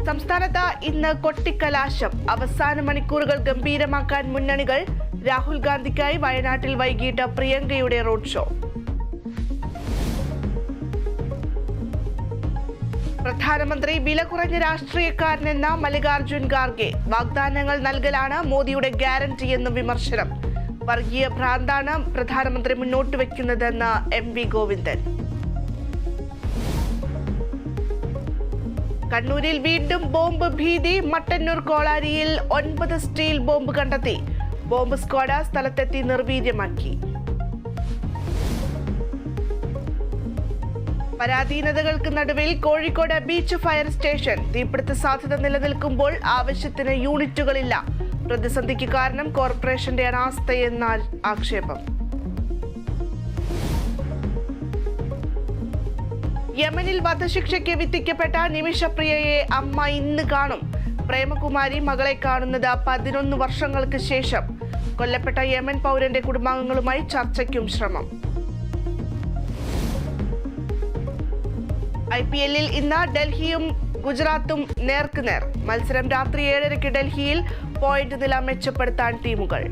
സംസ്ഥാനത്ത് ഇന്ന് കൊട്ടിക്കലാശം. അവസാന മണിക്കൂറുകൾ ഗംഭീരമാക്കാൻ മുന്നണികൾ. രാഹുൽ ഗാന്ധിക്കായി വയനാട്ടിൽ വൈകിട്ട് പ്രിയങ്കയുടെ റോഡ് ഷോ. പ്രധാനമന്ത്രി വില കുറഞ്ഞ രാഷ്ട്രീയക്കാരനെന്ന മല്ലികാർജുൻ ഖാർഗെ. വാഗ്ദാനങ്ങൾ നൽകലാണ് മോദിയുടെ ഗ്യാരണ്ടിയെന്നും വിമർശനം. വർഗീയ ഭ്രാന്താണ് പ്രധാനമന്ത്രി മുന്നോട്ട് വയ്ക്കുന്നതെന്ന് MV ഗോവിന്ദൻ. കണ്ണൂരിൽ വീണ്ടും ബോംബ് ഭീതി. മട്ടന്നൂർ കോളാരിയിൽ 9 സ്റ്റീൽ ബോംബ് കണ്ടെത്തി. ബോംബ് സ്ക്വാഡ് സ്ഥലത്തെത്തി നിർവീര്യമാക്കി. പരാധീനതകൾക്ക് നടുവിൽ കോഴിക്കോട് ബീച്ച് ഫയർ സ്റ്റേഷൻ. തീപിടുത്ത സാധ്യത നിലനിൽക്കുമ്പോൾ ആവശ്യത്തിന് യൂണിറ്റുകളില്ല. പ്രതിസന്ധിക്ക് കാരണം കോർപ്പറേഷന്റെ അനാസ്ഥയെന്ന ആക്ഷേപം. യമനിൽ വധശിക്ഷയ്ക്ക് വിധിക്കപ്പെട്ട നിമിഷപ്രിയയെ അമ്മ ഇന്ന് കാണും. പ്രേമകുമാരി മകളെ കാണുന്നത് 11 വർഷങ്ങൾക്ക് ശേഷം. കൊല്ലപ്പെട്ട യമൻ പൗരന്റെ കുടുംബാംഗങ്ങളുമായി ചർച്ചയ്ക്കും ശ്രമം. IPL-ൽ ഇന്ന് ഡൽഹിയും ഗുജറാത്തും നേർക്കുനേർ. മത്സരം രാത്രി 7:30-ക്ക്. ഡൽഹിയിൽ പോയിന്റ് നില മെച്ചപ്പെടുത്താൻ ടീമുകൾ.